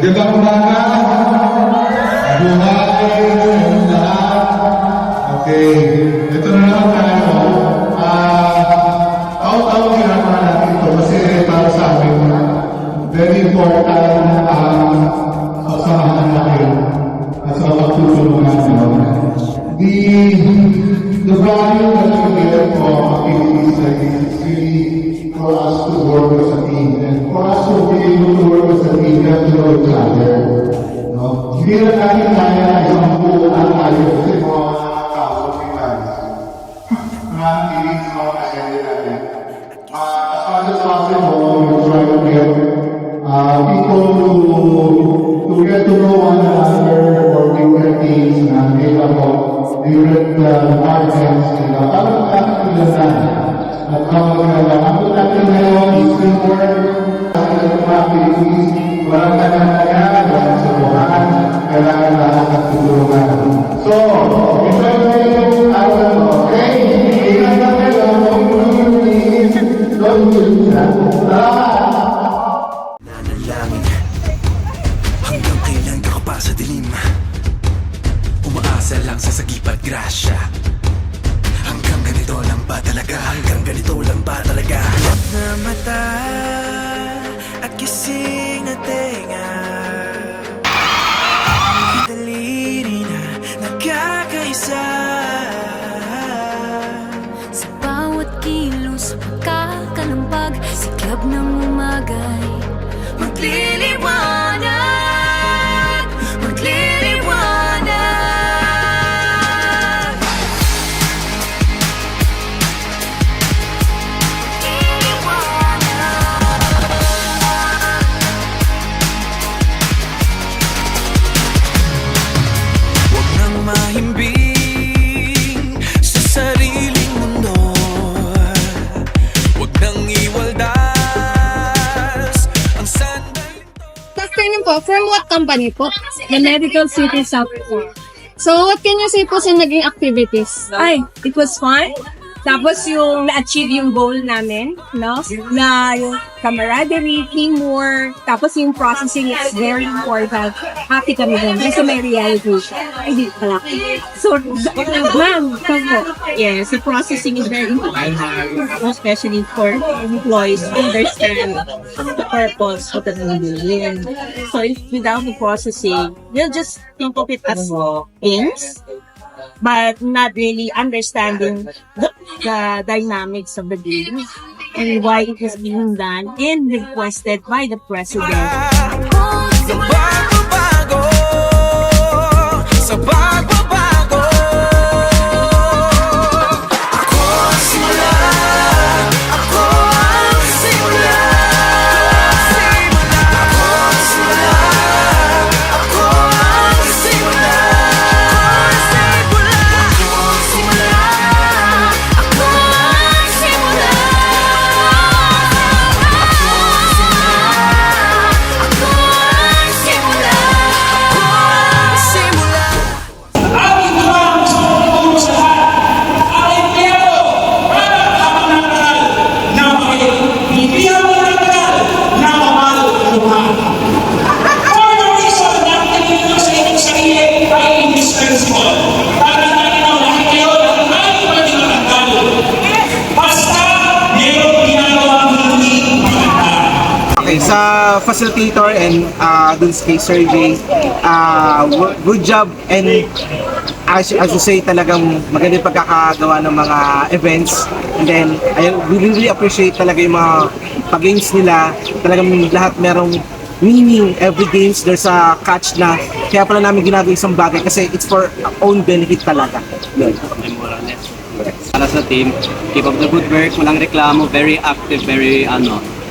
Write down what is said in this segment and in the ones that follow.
Magandang umaga. Buhay lahat. Okay. Ito na naman tayo. Taon-taon ginagawa natin ito kasi para sa amin very important sasamahan natin sa pagtutulungan natin. The value that we get from activities like this is really for us to work as a team. And for us to be able to work as a team, we have to know each other. No? Hindi na natin kaya na isang buuan tayo kasi mga tao, mga feelings, mga agenda natin. As much as possible, we try to get people to get to know one another or different teams na made up of different departments nila. Parang natin pilasan. At ang natin ngayon is more mga activities, walang kanya-kanya, walang suluhan, kailangan lahat at tutulungan. So, enjoy mo yung araw mo, okay? Ingat na kayo, don't you nanalangin hanggang kailan ka pa sa dilim, umaasa lang sa sagip at grasya. Hanggang ganito lang ba talaga? Hanggang ganito lang ba talaga? Halap na mata at kising na tenga, daliri na nagkakaisa. Sa bawat kilos, pagkakalambag, siklab ng umagay, magliliwanag, magliliwanag. Huwag nang mahimbing sa sariling mundo, huwag nang iwaldas ang sandali. Afternoon po, from what company po? The Medical City South po. So, what can you say po sa naging activities? Ay, it was fun. Tapos yung na-achieve yung goal namin, no? Na yung camaraderie, teamwork, tapos yung processing is very important. Happy kami din kasi may realization. Ay, di pala. So, ma'am, po. Yes, the processing is very important, especially for employees to understand the purpose of the doing. So, if without the processing, they'll just think of it as games, but not really understanding the dynamics of the game and why it is being done and requested by the president. Sa pagbabago, sa pagbabago, ako ang simula, ako ang simula, ako ang simula, ako ang simula, ako ang simula, Ako ang simula, ako ang simula. simula. Aking tuwang sa pagtutulong sa lahat. Ang empleyado, para habang nagtagal na makit. Hindi habang nagtagal na mamalo ang luha. For the reason na tingin nyo sa inyong sarili ay indispensable. Para natin ang lahat kayo ng ay pwede matanggal. Basta mayroong ginagawang hindi maganda. Okay, sa facilitator and dun kay Sir Jay, good job and as you say, talagang maganda yung pagkakagawa ng mga events. And then, we really appreciate talaga yung mga pag-games nila. Talagang lahat merong meaning. Every games, there's a catch na. Kaya pala namin ginagawa isang bagay kasi it's for our own benefit talaga. Yun. Para sa team, keep up the good work, walang reklamo, very active, very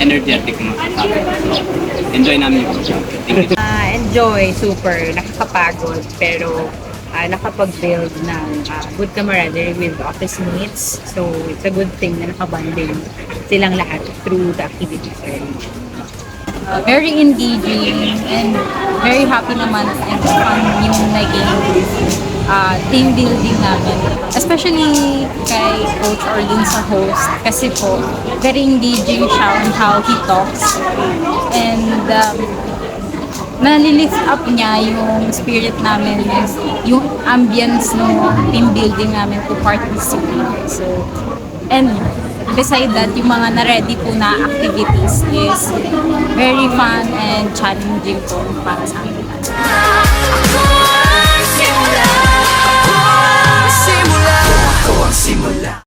energetic mga kasama. So, enjoy namin yung program. Thank you. Enjoy, super, nakakapagod, pero nakapag-build ng good camaraderie with office mates. So, it's a good thing na nakabanding silang lahat through the activities. Very engaging and very happy naman and fun yung naging team building namin. Especially kay Coach Orlin sa host kasi po very engaging siya on how he talks and nalilift up niya yung spirit namin, yung ambience ng team building namin to participate. So, and beside that, yung mga na-ready po na activities is very fun and challenging po para sa amin.